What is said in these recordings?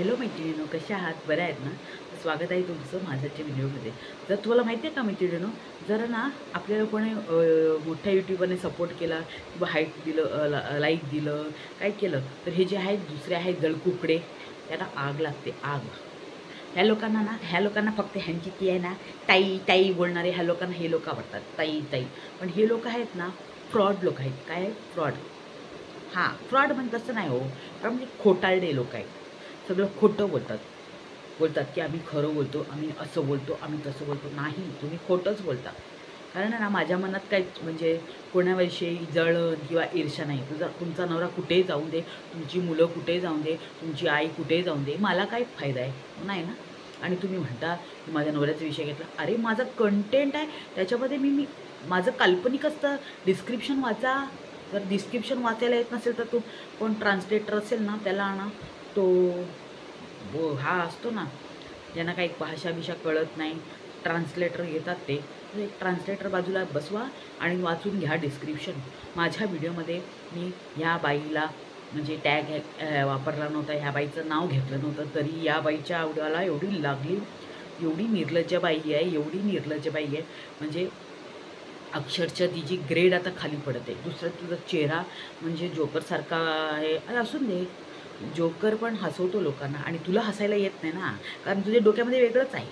Hello मैत्रिणींनो, कशा आहात? बऱ्या आहेत ना? स्वागत आहे तुमचं माझ्याच्या व्हिडिओमध्ये. जर तुम्हाला माहिती आहे का मैत्रिणींनो, जर ना आपल्याला कोणी मोठ्या यूट्यूबरने सपोर्ट केला किंवा हाईट दिलं, लाईक दिलं, काय केलं, तर हे जे आहेत दुसरे आहेत जळकुकडे, त्यांना आग लागते, आग. ह्या लोकांना फक्त ह्यांची ती आहे ना, ताई ताई बोलणारे ह्या लोकांना हे लोक आवडतात, ताई ताई. पण हे लोक आहेत ना, फ्रॉड लोक आहेत. काय आहे? फ्रॉड. हां, फ्रॉड म्हणजे तसं नाही हो, पण म्हणजे खोटारडे लोक आहेत. सगळं खोटं बोलतात. बोलतात की आम्ही खरं बोलतो, आम्ही असं बोलतो, आम्ही तसं बोलतो. नाही, तुम्ही खोटंच बोलता. कारण आहे ना, माझ्या मनात काही म्हणजे कोणाविषयी जळण किंवा ईर्ष्या नाही. तुमचा नवरा कुठेही जाऊन दे, तुमची मुलं कुठेही जाऊन दे, तुमची आई कुठेही जाऊन दे, मला काय फायदा आहे? नाही ना. आणि तुम्ही म्हणता की माझ्या नवऱ्याचा विषय घेतला. अरे, माझं कंटेंट आहे, त्याच्यामध्ये मी माझं काल्पनिक असतं. डिस्क्रिप्शन वाचा. जर डिस्क्रिप्शन वाचायला येत नसेल तर तो कोण ट्रान्सलेटर असेल ना, त्याला आणा. तो हा असतो ना, ज्यांना काही भाषा कळत नाही, ट्रान्सलेटर घेतात ते. तर एक ट्रान्सलेटर बाजूला बसवा आणि वाचून घ्या डिस्क्रिप्शन. माझ्या व्हिडिओमध्ये मी ह्या बाईला म्हणजे टॅग वापरला नव्हता, ह्या बाईचं नाव घेतलं नव्हतं, तरी या बाईच्या आवडाला एवढी लागली. एवढी निर्लज्ज बाई आहे, एवढी निर्लज्ज बाई आहे, म्हणजे अक्षरशः तिची ग्रेड आता खाली पडत आहे. दुसरं तुझा चेहरा म्हणजे जोकरसारखा आहे. अरे असून दे, जोकर पण हसवतो लोकांना आणि तुला हसायला येत नाही ना, कारण तुझ्या डोक्यामध्ये वेगळंच आहे.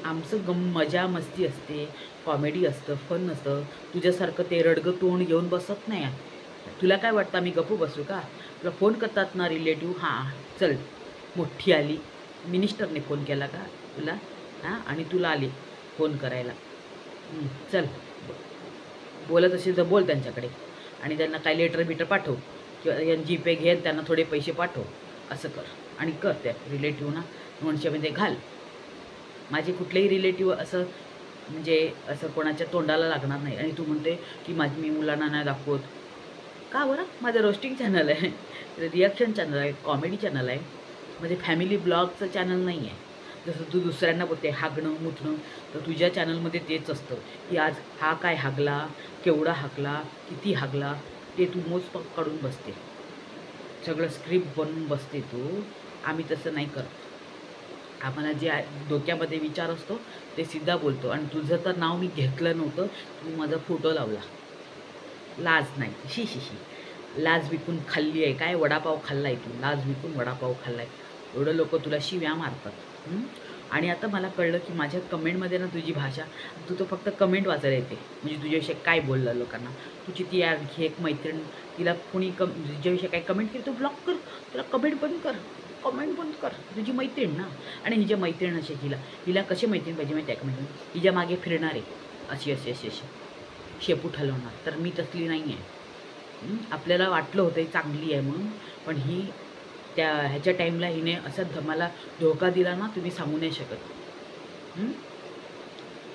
आमचं मजा मस्ती असते, कॉमेडी असतं, फन असतं. तुझ्यासारखं ते रडगं तोंड घेऊन बसत नाही. तुला काय वाटतं मी गप्पू बसू का? तुला फोन करतात ना रिलेटिव्ह, हां चल मोठी आली, मिनिस्टरने फोन केला का तुला? हां, आणि तुला आली फोन करायला. चल, बोलत असेल तर बोल त्यांच्याकडे आणि त्यांना काय लेटर बिटर पाठव किंवा जीपे घे, त्यांना थोडे पैसे पाठव. असं कर आणि कर त्या रिलेटिव्हना लोणच्यामध्ये घाल. माझे कुठलेही रिलेटिव्ह असं म्हणजे असं कोणाच्या तोंडाला लागणार नाही. आणि तू म्हणते की मी मुलांना नाही दाखवत का बरं? माझं रोस्टिंग चॅनल आहे, रिॲक्शन चॅनल आहे, कॉमेडी चॅनल आहे, म्हणजे फॅमिली ब्लॉगचं चॅनल नाही आहे. जसं तू दुसऱ्यांना बोलते हागणं मुतणं, तर तुझ्या चॅनलमध्ये तेच असतं की आज हा काय हागला, केवढा हागला, किती हागला, ते तू मोजमाप काढून बसते. सगळं स्क्रिप्ट बनवून बसते तू. आम्ही तसं नाही करत. आम्हाला जे डोक्यामध्ये विचार असतो ते सिद्धा बोलतो. आणि तुझं तर नाव मी घेतलं नव्हतं, तू माझा फोटो लावला. लाज नाही. शी शी शी. लाज विकून खाल्ली आहे काय? वडापाव खाल्ला आहे तू, लाज विकून वडापाव खाल्ला आहे. एवढं लोकं तुला शिव्या मारतात. आणि आता मला कळलं की माझ्या कमेंटमध्ये ना तुझी भाषा, तू तर फक्त कमेंट वाचायला येते. म्हणजे तुझ्याविषयी काय बोललं लोकांना. तुझी ती आणखी एक मैत्रीण, तिला कुणी तुझ्याविषयी काय कमेंट केली, तू ब्लॉक कर, तुला कमेंट बंद कर, कमेंट बंद कर. तुझी मैत्रीण ना. आणि हिच्या मैत्रीण अशी, हिला कशी मैत्रीण पाहिजे माहिती आहे का? मैत्रीण हिच्या मागे फिरणारे अशी अशी अशी अशी शेपूट हलवणार. तर मी तसली नाही आहे. आपल्याला वाटलं होतं चांगली आहे म्हणून, पण ही त्या ह्याच्या टाईमला हिने असं मला धोका दिला ना, तुम्ही सांगू नाही शकत.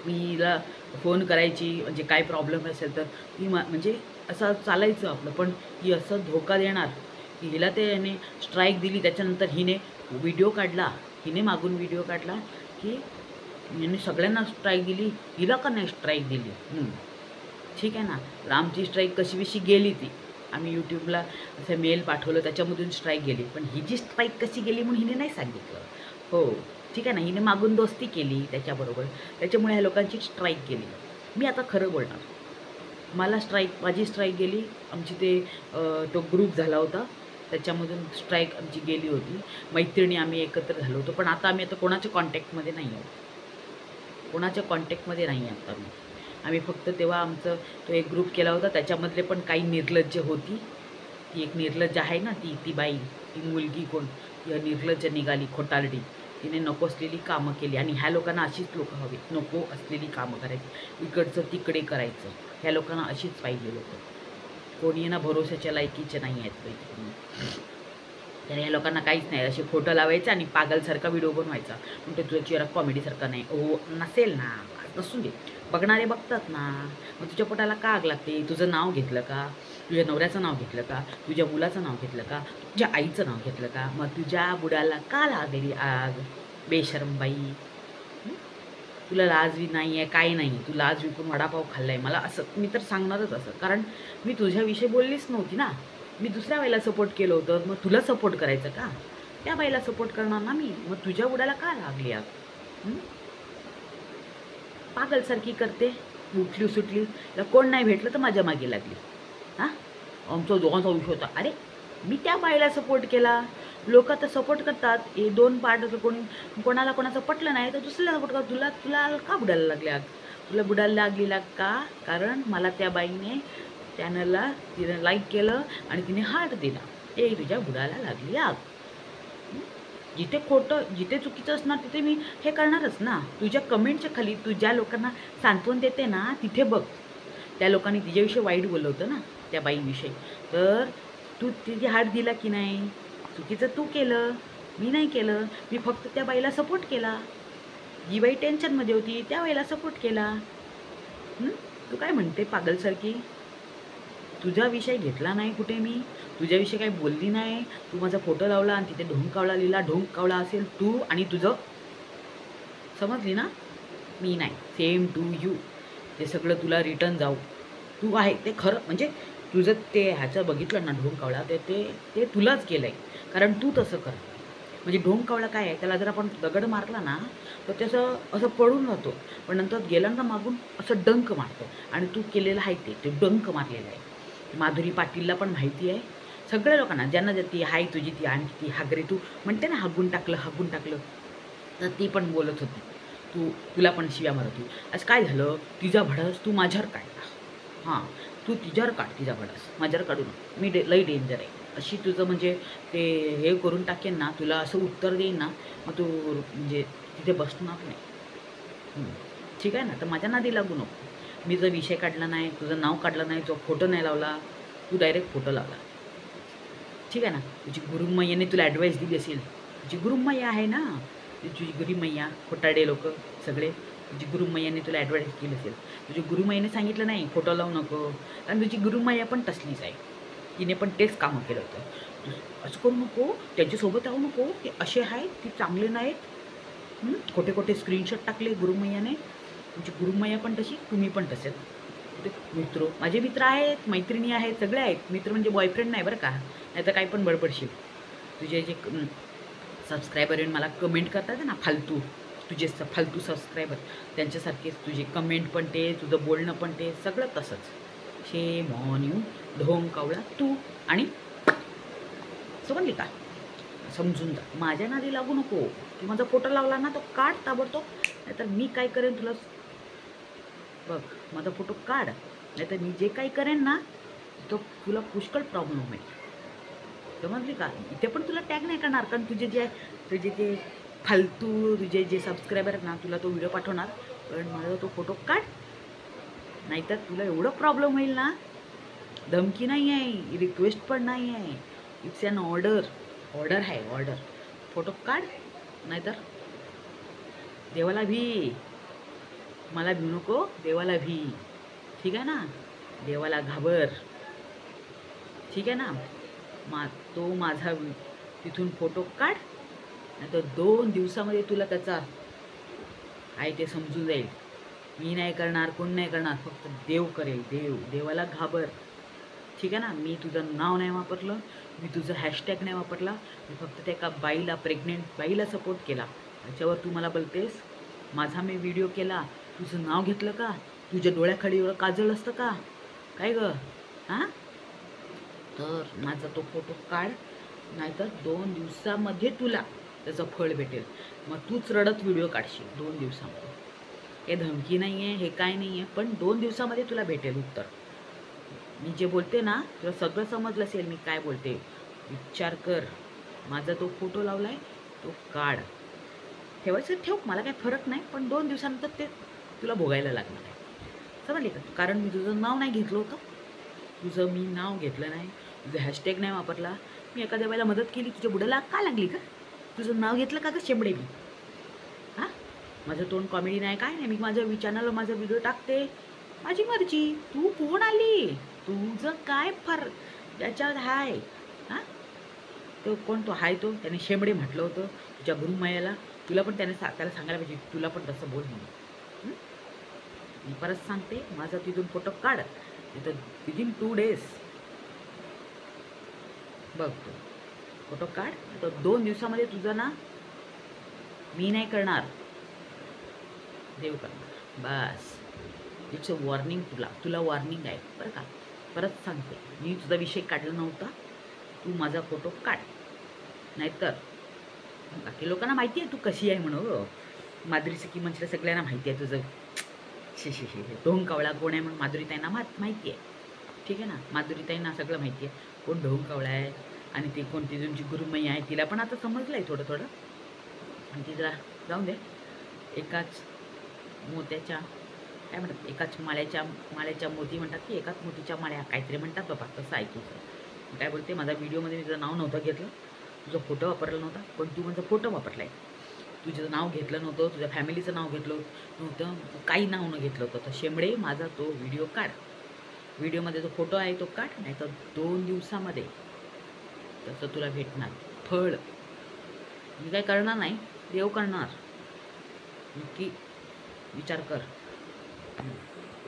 मी हिला फोन करायची, म्हणजे काय प्रॉब्लेम असेल तर ती म्हणजे असं चालायचं आपलं, पण ही असं धोका देणार की हिला ते याने स्ट्राईक दिली. त्याच्यानंतर हिने व्हिडिओ काढला, हिने मागून व्हिडिओ काढला की हिने सगळ्यांना स्ट्राईक दिली, हिला का नाही स्ट्राईक दिली. ठीक आहे ना. तर आमची स्ट्राईक कशी कशी गेली ती, आम्ही यूट्यूबला असं मेल पाठवलं, त्याच्यामधून स्ट्राईक गेली. पण हिची स्ट्राईक कशी गेली म्हणून हिने नाही सांगितलं. हो, ठीक आहे ना. हिने मागून दोस्ती केली त्याच्याबरोबर, त्याच्यामुळे ह्या लोकांची स्ट्राईक गेली. मी आता खरं बोलणार, माझी स्ट्राईक गेली. आमची ते तो ग्रुप झाला होता, त्याच्यामधून स्ट्राईक आमची गेली होती. मैत्रिणी आम्ही एकत्र झालो होतो, पण आता आम्ही कोणाच्या कॉन्टॅक्टमध्ये नाही आहोत. कोणाच्या कॉन्टॅक्टमध्ये नाही आहे आता आम्ही फक्त तेव्हा आमचं तो एक ग्रुप केला होता, त्याच्यामधले पण काही निर्लज्ज होती. ती एक निर्लज्ज आहे ना, ती बाई, ती मुलगी कोण, ती निर्लज्ज निघाली, खोटारडी. तिने नको असलेली कामं केली. आणि ह्या लोकांना अशीच लोकं हवी, नको असलेली कामं करायची, इकडचं तिकडे करायचं. ह्या लोकांना अशीच पाहिजे लोकं. कोणी ना भरोशाच्या लायकीचे नाही आहेत बाई. तर ह्या लोकांना काहीच नाही, असे फोटो लावायचा आणि पागलसारखा व्हिडिओ बनवायचा. म्हणजे तुझा चेहरा कॉमेडीसारखा नाही हो, नसेल ना, नसून दे, बघणारे बघतात ना. मग तुझ्या पोटाला का आग लागते? तुझं नाव घेतलं का? तुझ्या नवऱ्याचं नाव घेतलं का? तुझ्या मुलाचं नाव घेतलं का? तुझ्या आईचं नाव घेतलं का? मग तुझ्या बुडाला का लागली आग? बेशरम बाई. तुला लाज नाही आहे, काही नाही. तू लाज विकून वडापाव खाल्ला आहे. मला असं मी तर सांगणारच असं, कारण मी तुझ्याविषयी बोललीच नव्हती ना. मी दुसऱ्या वेळेला सपोर्ट केलं होतं, मग तुला सपोर्ट करायचं का? त्या बाईला सपोर्ट करणार ना मी. मग तुझ्या बुडाला का लागली आग? पागलसारखी करते, उठली सुटली, कोण नाही भेटलं तर माझ्या मागे लागली. हां, आमचा दोघांचा विषय होता. अरे मी त्या बाईला सपोर्ट केला. लोक तर सपोर्ट करतात, हे 2 पार्ट कोणाला कोणाचं पटलं नाही तर दुसऱ्याला सपोर्ट करतात. तुला तुला का बुडायला लागली आग? तुला बुडायला लागली का? कारण मला त्या बाईने चॅनलला तिने लाईक केलं आणि तिने हार्ट दिला. ते तुझ्या बुडाला लागली आग. जिथे खोटं, जिथे चुकीचं असणार तिथे मी हे करणारच ना. तुझ्या कमेंटच्या खाली तू ज्या लोकांना सांत्वन देते ना, तिथे बघ त्या लोकांनी तिच्याविषयी वाईट बोललं होतं ना, त्या बाईविषयी. तर तू तिची हात दिला की नाही? चुकीचं तू केलं, मी नाही केलं. मी फक्त त्या बाईला सपोर्ट केला. जी बाई टेन्शनमध्ये होती त्या बाईला सपोर्ट केला. तू काय म्हणते पागलसारखी? तुझा विषय घेतला नाही कुठे मी, तुझ्याविषयी काही बोलली नाही. तू माझा फोटो लावला आणि तिथे ढोंग कावळा लिहिला. ढोंग कावळा असेल तू आणि तुझं, समजली ना? मी नाही. Same to you. ते सगळं तुला रिटर्न जाऊ. तू आहे ते खरं, म्हणजे तुझं ते ह्याचं बघितलं ना ढोंग कावळा, ते ते ते तुलाच केलं आहे. कारण तू तसं कर. म्हणजे ढोंग कावळा काय आहे, त्याला जर आपण दगड मारला ना तर त्याचं असं पडून राहतो, पण नंतर गेल्यानंतर मागून असं डंक मारतो. आणि तू केलेलं आहे ते डंक मारलेलं आहे. माधुरी पाटीलला पण माहिती आहे. सगळ्या लोकांना ज्यांना ती हाय तुझी ती आणखी ती हागरे तू म्हणते ना, हागून टाकलं, तर ती पण बोलत होती तुला पण शिव्या मारत होती. आज काय झालं, तिचा भडस तू माझ्यावर काढला. हां, तू तिच्यावर काढ तिचा भडस, माझ्यावर काढू नको. मी लई डेंजर आहे अशी तुझं म्हणजे ते हे करून टाकेन ना, तुला असं उत्तर देईन ना, मग तू म्हणजे तिथे बसणार नाही. ठीक आहे ना? तर माझ्या नादी लागू नको. मी जर विषय काढला नाही, तुझं नाव काढलं नाही, तो फोटो नाही लावला, तू डायरेक्ट फोटो लावला. ठीक आहे ना? तुझी गुरुमय्याने तुला ॲडवाईस दिली असेल. तुझी गुरुमय्या आहे ना, तुझी गुरुमय्या, खोटाडे लोक सगळे, तुझी गुरुमय्याने तुला ॲडवाईस केली असेल. तुझी गुरुमय्याने सांगितलं नाही फोटो लावू नको, कारण तुझी गुरुमय्या पण तसलीच आहे. तिने पण तेच कामं केलं होतं. असं करू नको, त्यांच्यासोबत राहू नको, ते असे आहेत, ते चांगले नाहीत. खोटे खोटे स्क्रीनशॉट टाकले गुरुमय्याने. तुमची गुरुमय्या पण तशी, तुम्ही पण तसेच. मित्र, माझे मित्र आहेत, मैत्रिणी आहेत, सगळे आहेत. मित्र म्हणजे बॉयफ्रेंड नाही बरं का, नाही तर काही पण बडबडशील. तुझे जे सबस्क्रायबर येऊन मला कमेंट करतात ना फालतू, तुझे फालतू सबस्क्रायबर, त्यांच्यासारखेच तुझे कमेंट पण ते, तुझं बोलणं पण ते, सगळं तसंच. शेम ऑन यू ढोंग कावळा तू. आणि समजली का? समजून जा, माझ्या नादी लागू नको. तू माझा फोटो लावला ना तो काढ ताबडतोब, नाहीतर मी काय करेन तुला बघ. माझा फोटो काढ, नाहीतर मी जे काही करेन ना तो तुला पुष्कळ प्रॉब्लेम होईल. समजली का? इथे पण तुला टॅग नाही करणार, कारण तुझे जे फालतू तुझे जे सबस्क्रायबर आहेत ना, तुला तो व्हिडिओ पाठवणार, पण माझा तो फोटो काढ, नाहीतर तुला एवढं प्रॉब्लेम होईल ना. धमकी नाही आहे, रिक्वेस्ट पण नाही आहे, इट्स अन ऑर्डर आहे, ऑर्डर. फोटो काढ, नाहीतर देवाला भी, मला भिऊ नको, देवाला भी. ठीक आहे ना? देवाला घाबर. ठीक आहे ना? तो माझा तिथून फोटो काढ, नाही तर 2 दिवसामध्ये तुला त्याचा आहे ते समजून जाईल. मी नाही करणार, कोण नाही करणार, फक्त देव करेल. देवाला घाबर. ठीक आहे ना? मी तुझं नाव नाही वापरलं, मी तुझं हॅशटॅग नाही वापरला, मी फक्त त्या एका बाईला, प्रेग्नेंट बाईला सपोर्ट केला. त्याच्यावर तू मला बोलतेस माझा मी व्हिडिओ केला, तुझं नाव घेतलं का? तुझ्या डोळ्याखाली एवढं काजळ असतं का? काय गं? हां? तर माझा तो फोटो काढ, नाहीतर 2 दिवसामध्ये तुला त्याचं फळ भेटेल. मग तूच रडत व्हिडिओ काढशील 2 दिवसामध्ये. हे धमकी नाही आहे, हे काय नाही आहे, पण 2 दिवसामध्ये तुला भेटेल उत्तर. मी जे बोलते ना तुला सगळं समजलं असेल मी काय बोलते. विचार कर. माझा तो फोटो लावला आहे तो काढ. ठेवायचं ठेव, मला काही फरक नाही, पण 2 दिवसानंतर ते तुला भोगायला लागणार आहे. समजले का? कारण मी तुझं नाव नाही घेतलं होतं, तुझं मी नाव घेतलं नाही, तुझं हॅशटॅग नाही वापरला. मी एखाद्या वेळेला मदत केली, तुझ्या बुडाला का लागली का? तुझं नाव घेतलं का गं शेंबडे मी? हां, माझं तोंड कॉमेडी नाही, काय नाही. मी माझ्या चॅनलवर माझा व्हिडिओ टाकते, माझी मर्जी. तू कोण आली? तुझं काय त्याच्यात हाय? हां, तो कोण तो हाय तो त्याने शेंबडे म्हटलं होतं तुझ्या गुरुमायाला. तुला पण त्याला सांगायला पाहिजे, तुला पण तसं बोल म्हणून. मी परत सांगते, माझा तिथून फोटो काढ, तिथं विदिन 2 days बघ तू फोटो काढ. तर 2 दिवसामध्ये तुझं ना मी नाही करणार, देव करणार. बस. It's a warning. तुला वॉर्निंग आहे बरं का. परत सांगते, मी तुझा विषय काढला नव्हता. तू माझा फोटो काढ, नाहीतर बाकी लोकांना माहिती आहे तू कशी आहे म्हणून. माधुरी सखी म्हणजे सगळ्यांना माहिती आहे तुझं. शे ढोंग कावळा कोण आहे म्हणून माधुरीताईंना माहिती आहे. ठीक आहे ना. माधुरीताईंना सगळं माहिती आहे कोण ढोंग कावळा आहे. आणि ती कोणती तुमची गुरुमयी आहे तिला पण आता समजलं आहे थोडं थोडं. आणि ती जरा जाऊन दे. एकाच मोत्याच्या काय म्हणतात, एकाच माळ्याच्या मोती म्हणतात की एकाच मोतीच्या माळ्या काहीतरी म्हणतात बाबा, तसं ऐकूचं. काय बोलते, माझ्या व्हिडिओमध्ये मी तुझं नाव नव्हतं घेतलं, तुझा फोटो वापरला नव्हता, पण तू माझा फोटो वापरला आहे. तुझं नाव घेतलं नव्हतं, तुझ्या फॅमिलीचं नाव घेतलं नव्हतं, काही नाव न घेतलं होतं. तर शेंबडे माझा तो व्हिडिओ काढ. व्हिडिओमध्ये जो फोटो आहे तो काढ, नाही तर 2 दिवसामध्ये तसं तुला भेटणार फळ. मी काय करणार नाही, देव करणार. नक्की विचार कर.